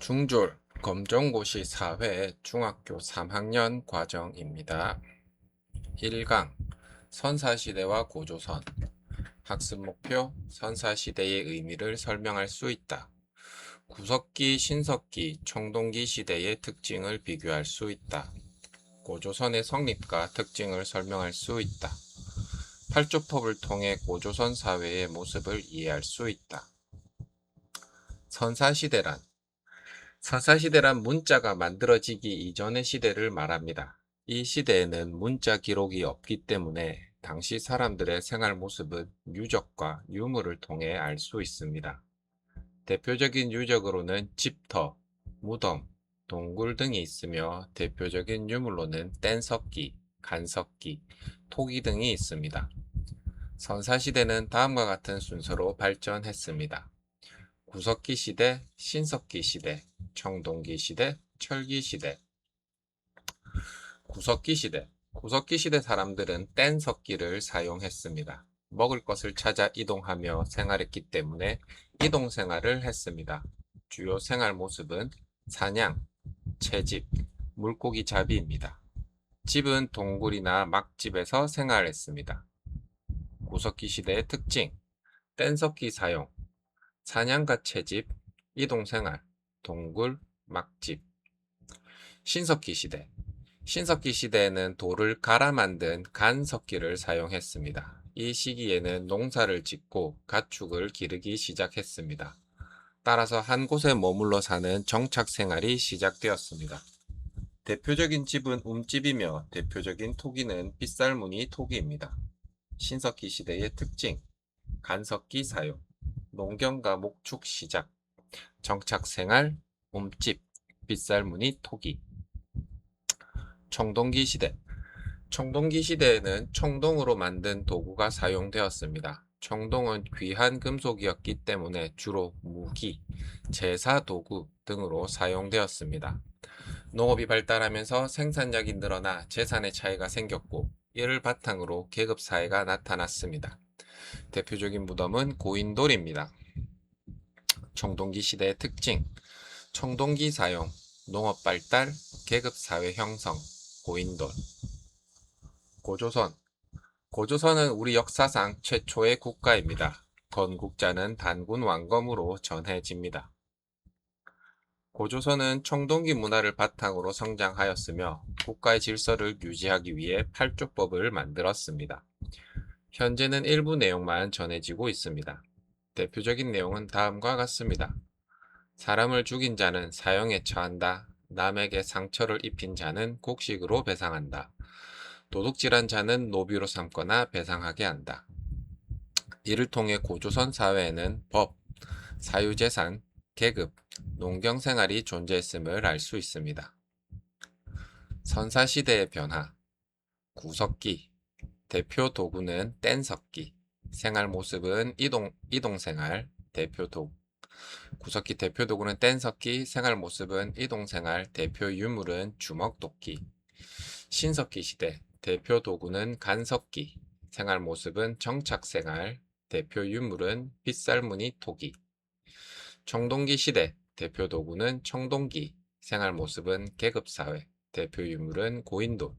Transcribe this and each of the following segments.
중졸 검정고시 사회 중학교 3학년 과정입니다. 1강 선사시대와 고조선 학습 목표 선사시대의 의미를 설명할 수 있다. 구석기, 신석기, 청동기 시대의 특징을 비교할 수 있다. 고조선의 성립과 특징을 설명할 수 있다. 팔조법을 통해 고조선 사회의 모습을 이해할 수 있다. 선사시대란 선사시대란 문자가 만들어지기 이전의 시대를 말합니다. 이 시대에는 문자 기록이 없기 때문에 당시 사람들의 생활 모습은 유적과 유물을 통해 알 수 있습니다. 대표적인 유적으로는 집터, 무덤, 동굴 등이 있으며 대표적인 유물로는 뗀석기, 간석기, 토기 등이 있습니다. 선사시대는 다음과 같은 순서로 발전했습니다. 구석기 시대, 신석기 시대, 청동기 시대, 철기 시대. 구석기 시대. 구석기 시대 사람들은 뗀석기를 사용했습니다. 먹을 것을 찾아 이동하며 생활했기 때문에 이동 생활을 했습니다. 주요 생활 모습은 사냥, 채집, 물고기 잡이입니다. 집은 동굴이나 막집에서 생활했습니다. 구석기 시대의 특징, 뗀석기 사용, 사냥과 채집, 이동생활, 동굴, 막집. 신석기 시대. 신석기 시대에는 돌을 갈아 만든 간석기를 사용했습니다. 이 시기에는 농사를 짓고 가축을 기르기 시작했습니다. 따라서 한 곳에 머물러 사는 정착 생활이 시작되었습니다. 대표적인 집은 움집이며 대표적인 토기는 빗살무늬 토기입니다. 신석기 시대의 특징, 간석기 사용, 농경과 목축 시작, 정착생활, 움집, 빗살무늬 토기. 청동기 시대. 청동기 시대에는 청동으로 만든 도구가 사용되었습니다. 청동은 귀한 금속이었기 때문에 주로 무기, 제사 도구 등으로 사용되었습니다. 농업이 발달하면서 생산량이 늘어나 재산의 차이가 생겼고, 이를 바탕으로 계급사회가 나타났습니다. 대표적인 무덤은 고인돌입니다. 청동기 시대의 특징, 청동기 사용, 농업 발달, 계급사회 형성, 고인돌. 고조선. 고조선은 우리 역사상 최초의 국가입니다. 건국자는 단군 왕검으로 전해집니다. 고조선은 청동기 문화를 바탕으로 성장하였으며 국가의 질서를 유지하기 위해 팔조법을 만들었습니다. 현재는 일부 내용만 전해지고 있습니다. 대표적인 내용은 다음과 같습니다. 사람을 죽인 자는 사형에 처한다. 남에게 상처를 입힌 자는 곡식으로 배상한다. 도둑질한 자는 노비로 삼거나 배상하게 한다. 이를 통해 고조선 사회에는 법, 사유재산, 계급, 농경생활이 존재했음을 알 수 있습니다. 선사시대의 변화. 구석기. 대표 도구는 뗀석기. 생활 모습은 이동생활. 대표 도구. 구석기 대표 도구는 뗀석기, 생활 모습은 이동생활, 대표 유물은 주먹도끼. 신석기 시대, 대표 도구는 간석기, 생활 모습은 정착생활, 대표 유물은 빗살무늬 토기. 청동기 시대, 대표 도구는 청동기, 생활 모습은 계급사회, 대표 유물은 고인돌.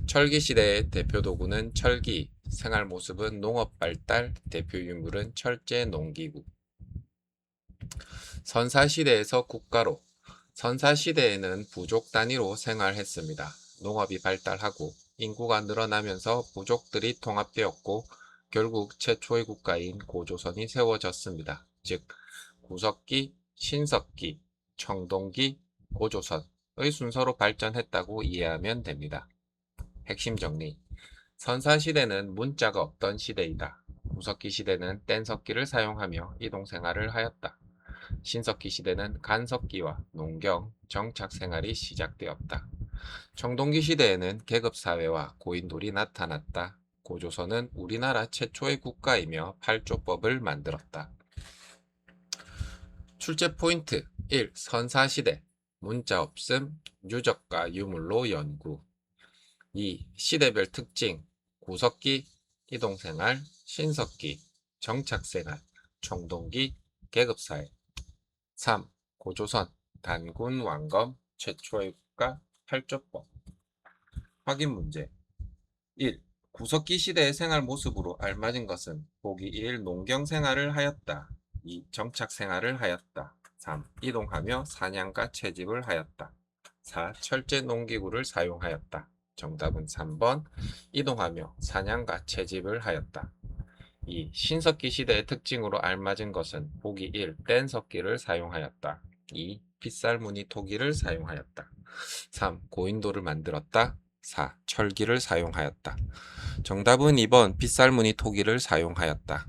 철기 시대의 대표 도구는 철기, 생활 모습은 농업 발달, 대표 유물은 철제 농기구. 선사시대에서 국가로. 선사시대에는 부족 단위로 생활했습니다. 농업이 발달하고 인구가 늘어나면서 부족들이 통합되었고 결국 최초의 국가인 고조선이 세워졌습니다. 즉 구석기, 신석기, 청동기, 고조선의 순서로 발전했다고 이해하면 됩니다. 핵심 정리. 선사시대는 문자가 없던 시대이다. 구석기 시대는 뗀석기를 사용하며 이동생활을 하였다. 신석기 시대는 간석기와 농경, 정착 생활이 시작되었다. 청동기 시대에는 계급사회와 고인돌이 나타났다. 고조선은 우리나라 최초의 국가이며 팔조법을 만들었다. 출제 포인트 1. 선사시대. 문자 없음, 유적과 유물로 연구. 2. 시대별 특징. 구석기, 이동생활, 신석기, 정착생활, 청동기, 계급사회. 3. 고조선. 단군 왕검 최초의 국가 8조법. 확인 문제. 1. 구석기 시대의 생활 모습으로 알맞은 것은 보기 1. 농경 생활을 하였다. 2. 정착 생활을 하였다. 3. 이동하며 사냥과 채집을 하였다. 4. 철제 농기구를 사용하였다. 정답은 3번 이동하며 사냥과 채집을 하였다. 2. 신석기 시대의 특징으로 알맞은 것은 보기 1. 뗀석기를 사용하였다. 2. 빗살무늬 토기를 사용하였다. 3. 고인돌을 만들었다. 4. 철기를 사용하였다. 정답은 2번 빗살무늬 토기를 사용하였다.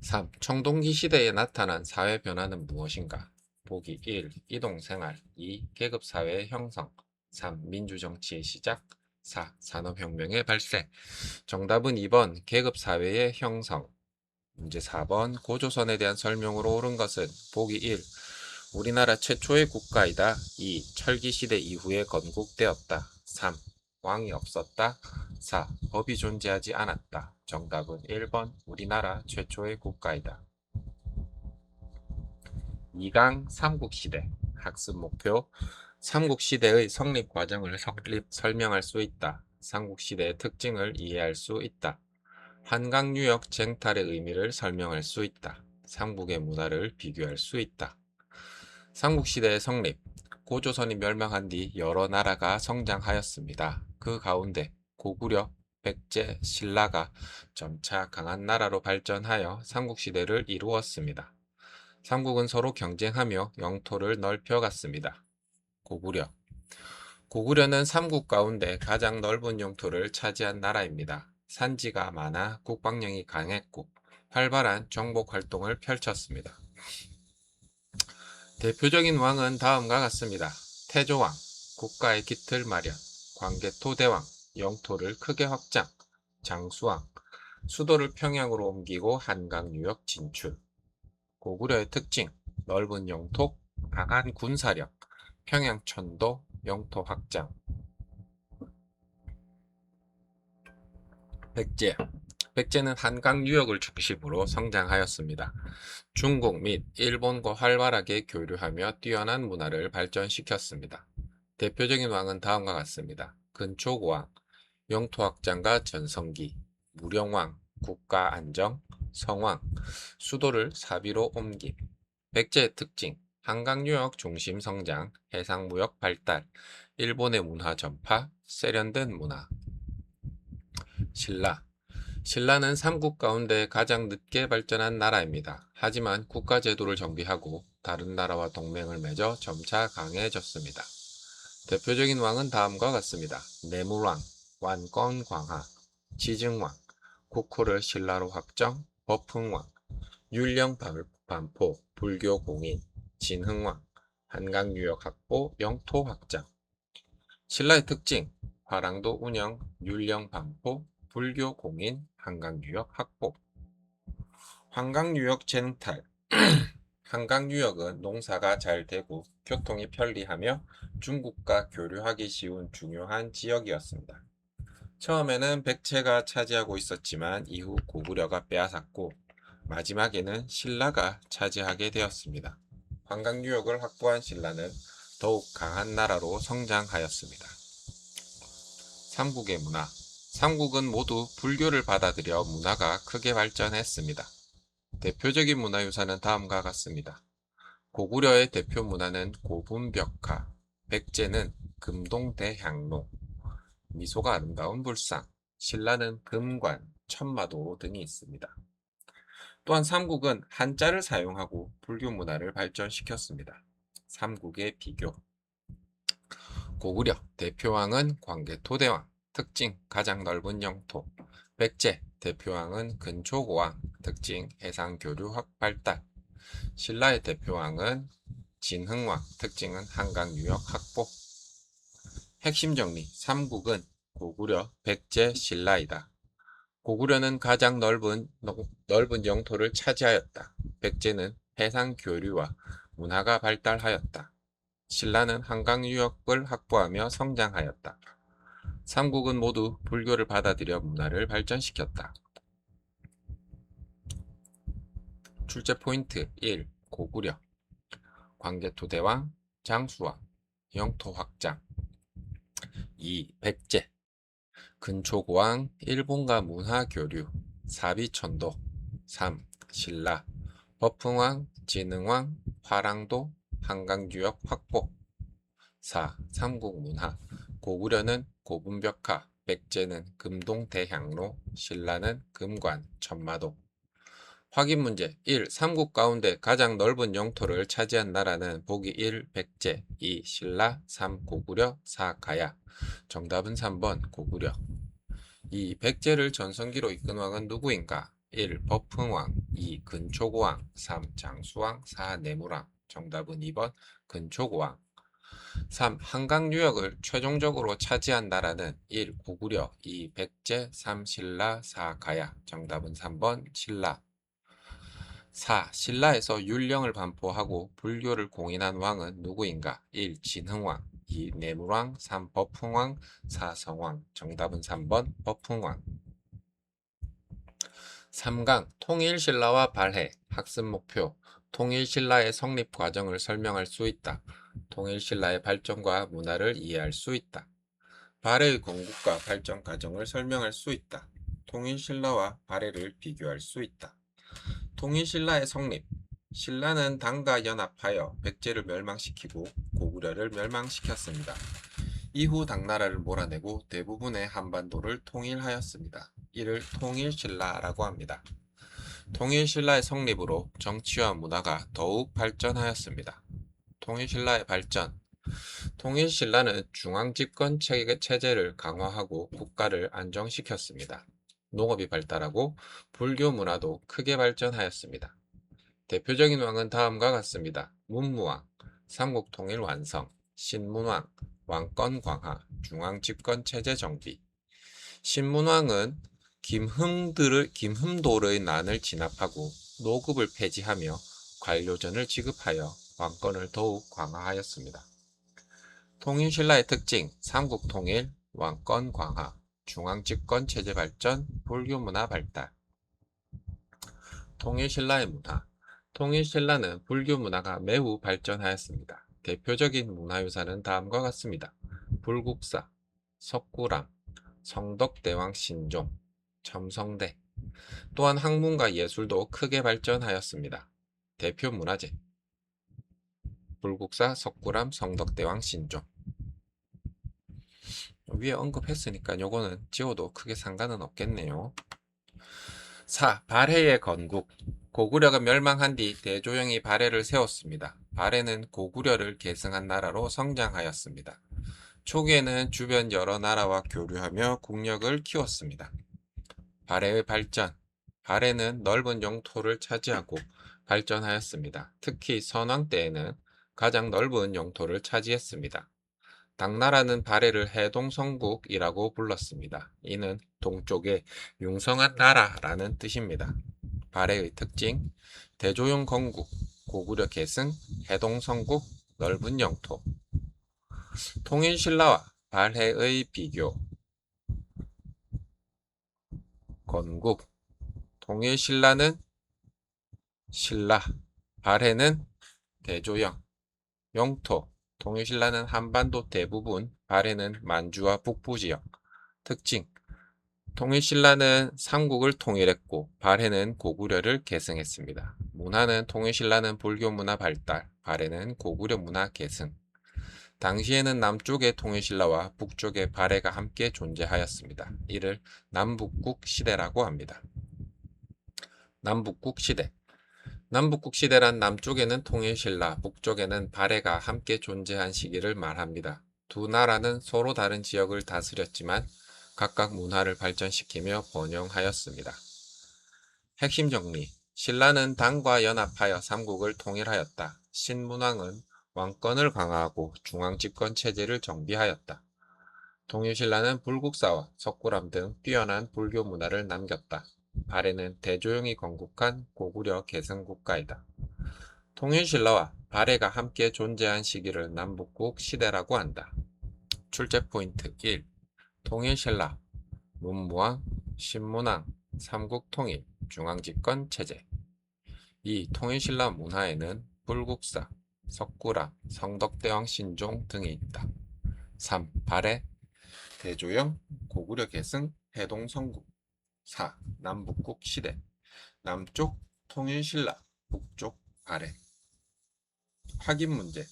3. 청동기 시대에 나타난 사회 변화는 무엇인가? 보기 1. 이동생활 2. 계급사회의 형성 3. 민주정치의 시작 4. 산업혁명의 발생. 정답은 2번 계급사회의 형성. 문제 4번 고조선에 대한 설명으로 옳은 것은 보기 1. 우리나라 최초의 국가이다. 2. 철기시대 이후에 건국되었다. 3. 왕이 없었다. 4. 법이 존재하지 않았다. 정답은 1번 우리나라 최초의 국가이다. 2강 삼국시대 학습 목표 삼국시대의 성립 과정을 설명할 수 있다. 삼국시대의 특징을 이해할 수 있다. 한강유역 쟁탈의 의미를 설명할 수 있다. 삼국의 문화를 비교할 수 있다. 삼국시대의 성립 고조선이 멸망한 뒤 여러 나라가 성장하였습니다. 그 가운데 고구려, 백제, 신라가 점차 강한 나라로 발전하여 삼국시대를 이루었습니다. 삼국은 서로 경쟁하며 영토를 넓혀갔습니다. 고구려 고구려는 삼국 가운데 가장 넓은 영토를 차지한 나라입니다. 산지가 많아 국방력이 강했고 활발한 정복 활동을 펼쳤습니다. 대표적인 왕은 다음과 같습니다. 태조왕, 국가의 기틀 마련, 광개토대왕, 영토를 크게 확장, 장수왕, 수도를 평양으로 옮기고 한강 유역 진출. 고구려의 특징, 넓은 영토, 강한 군사력, 평양 천도, 영토 확장. 백제 백제는 한강 유역을 중심으로 성장하였습니다. 중국 및 일본과 활발하게 교류하며 뛰어난 문화를 발전시켰습니다. 대표적인 왕은 다음과 같습니다. 근초고왕, 영토 확장과 전성기, 무령왕, 국가 안정, 성왕, 수도를 사비로 옮김. 백제의 특징, 한강 유역 중심 성장, 해상 무역 발달, 일본의 문화 전파, 세련된 문화. 신라 신라는 삼국 가운데 가장 늦게 발전한 나라입니다. 하지만 국가제도를 정비하고 다른 나라와 동맹을 맺어 점차 강해졌습니다. 대표적인 왕은 다음과 같습니다. 내물왕, 완건광하, 지증왕, 국호를 신라로 확정, 법흥왕, 율령반포, 불교 공인, 진흥왕, 한강유역 확보, 영토 확장. 신라의 특징, 화랑도 운영, 율령반포, 불교 공인, 한강유역 확보. 한강유역 쟁탈 한강유역은 농사가 잘 되고 교통이 편리하며 중국과 교류하기 쉬운 중요한 지역이었습니다. 처음에는 백제가 차지하고 있었지만 이후 고구려가 빼앗았고 마지막에는 신라가 차지하게 되었습니다. 한강유역을 확보한 신라는 더욱 강한 나라로 성장하였습니다. 삼국의 문화 삼국은 모두 불교를 받아들여 문화가 크게 발전했습니다. 대표적인 문화유산은 다음과 같습니다. 고구려의 대표 문화는 고분벽화, 백제는 금동대향로, 미소가 아름다운 불상, 신라는 금관, 천마도 등이 있습니다. 또한 삼국은 한자를 사용하고 불교 문화를 발전시켰습니다. 삼국의 비교 고구려 대표왕은 광개토대왕, 특징 가장 넓은 영토. 백제 대표왕은 근초고왕, 특징 해상 교류 발달. 신라의 대표왕은 진흥왕, 특징은 한강 유역 확보. 핵심 정리 삼국은 고구려, 백제, 신라이다. 고구려는 가장 넓은 영토를 차지하였다. 백제는 해상 교류와 문화가 발달하였다. 신라는 한강 유역을 확보하며 성장하였다. 삼국은 모두 불교를 받아들여 문화를 발전시켰다. 출제 포인트 1. 고구려 광개토 대왕, 장수왕, 영토 확장. 2. 백제, 근초고왕, 일본과 문화 교류, 사비천도. 3. 신라, 버풍왕, 진흥왕, 화랑도, 한강유역 확보. 4. 삼국문화, 고구려는 고분벽화, 백제는 금동대향로, 신라는 금관, 천마도. 확인 문제 1. 삼국 가운데 가장 넓은 영토를 차지한 나라는 보기 1. 백제, 2. 신라, 3. 고구려, 4. 가야. 정답은 3번 고구려. 2. 백제를 전성기로 이끈 왕은 누구인가? 1. 버풍왕, 2. 근초고왕, 3. 장수왕, 4. 내무왕. 정답은 2번 근초고왕. 3. 한강 유역을 최종적으로 차지한 나라는 1. 고구려, 2. 백제, 3. 신라, 4. 가야. 정답은 3번 신라. 4. 신라에서 율령을 반포하고 불교를 공인한 왕은 누구인가? 1. 진흥왕, 2. 내무왕, 3. 버풍왕, 4. 성왕. 정답은 3번 버풍왕. 3강 통일신라와 발해 학습 목표. 통일신라의 성립 과정을 설명할 수 있다. 통일신라의 발전과 문화를 이해할 수 있다. 발해의 건국과 발전 과정을 설명할 수 있다. 통일신라와 발해를 비교할 수 있다. 통일신라의 성립. 신라는 당과 연합하여 백제를 멸망시키고 고구려를 멸망시켰습니다. 이후 당나라를 몰아내고 대부분의 한반도를 통일하였습니다. 이를 통일신라라고 합니다. 통일신라의 성립으로 정치와 문화가 더욱 발전하였습니다. 통일신라의 발전. 통일신라는 중앙집권 체제를 강화하고 국가를 안정시켰습니다. 농업이 발달하고 불교 문화도 크게 발전하였습니다. 대표적인 왕은 다음과 같습니다. 문무왕, 삼국통일 완성, 신문왕, 왕권 강화, 중앙집권 체제 정비. 신문왕은 김흠도의 난을 진압하고 노급을 폐지하며 관료전을 지급하여 왕권을 더욱 강화하였습니다. 통일신라의 특징, 삼국통일, 왕권 강화, 중앙집권 체제 발전, 불교문화 발달. 통일신라의 문화. 통일신라는 불교문화가 매우 발전하였습니다. 대표적인 문화유산은 다음과 같습니다. 불국사, 석굴암, 성덕대왕 신종, 첨성대. 또한 학문과 예술도 크게 발전하였습니다. 대표 문화재. 불국사, 석굴암, 성덕대왕 신종. 위에 언급했으니까 요거는 지워도 크게 상관은 없겠네요. 4. 발해의 건국. 고구려가 멸망한 뒤 대조영이 발해를 세웠습니다. 발해는 고구려를 계승한 나라로 성장하였습니다. 초기에는 주변 여러 나라와 교류하며 국력을 키웠습니다. 발해의 발전. 발해는 넓은 영토를 차지하고 발전하였습니다. 특히 선왕 때에는 가장 넓은 영토를 차지했습니다. 당나라는 발해를 해동성국이라고 불렀습니다. 이는 동쪽에 융성한 나라라는 뜻입니다. 발해의 특징, 대조영 건국, 고구려 계승, 해동성국, 넓은 영토. 통일신라와 발해의 비교. 건국. 통일신라는 신라, 발해는 대조영. 영토. 통일신라는 한반도 대부분, 발해는 만주와 북부지역. 특징. 통일신라는 삼국을 통일했고 발해는 고구려를 계승했습니다. 문화는 통일신라는 불교문화 발달, 발해는 고구려 문화 계승. 당시에는 남쪽의 통일신라와 북쪽의 발해가 함께 존재하였습니다. 이를 남북국 시대라고 합니다. 남북국 시대. 남북국 시대란 남쪽에는 통일신라, 북쪽에는 발해가 함께 존재한 시기를 말합니다. 두 나라는 서로 다른 지역을 다스렸지만 각각 문화를 발전시키며 번영하였습니다. 핵심 정리. 신라는 당과 연합하여 삼국을 통일하였다. 신문왕은 왕권을 강화하고 중앙집권 체제를 정비하였다. 통일신라는 불국사와 석굴암 등 뛰어난 불교 문화를 남겼다. 발해는 대조영이 건국한 고구려 계승국가이다. 통일신라와 발해가 함께 존재한 시기를 남북국 시대라고 한다. 출제 포인트 1. 통일신라, 문무왕, 신문왕, 삼국통일, 중앙집권 체제. 2. 통일신라 문화에는 불국사, 석굴암, 성덕대왕 신종 등이 있다. 3. 발해, 대조영, 고구려 계승, 해동 성국. 4. 남북국 시대, 남쪽 통일신라, 북쪽 발해. 확인 문제.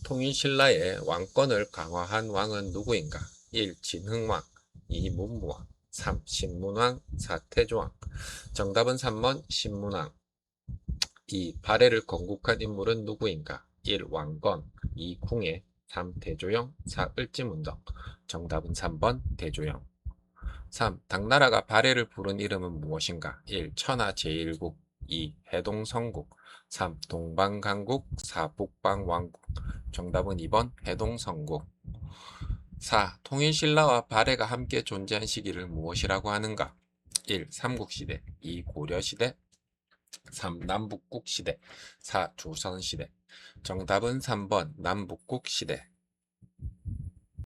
통일신라의 왕권을 강화한 왕은 누구인가? 1. 진흥왕, 2. 문무왕, 3. 신문왕, 4. 태조왕. 정답은 3번 신문왕. 2. 발해를 건국한 인물은 누구인가? 1. 왕건, 2. 궁예, 3. 대조영, 4. 을지문덕. 정답은 3번 대조영. 3. 당나라가 발해를 부른 이름은 무엇인가? 1. 천하 제1국, 2. 해동성국, 3. 동방강국, 4. 북방왕국. 정답은 2번 해동성국. 4. 통일신라와 발해가 함께 존재한 시기를 무엇이라고 하는가? 1. 삼국시대, 2. 고려시대, 3. 남북국시대, 4. 조선시대. 정답은 3번 남북국시대.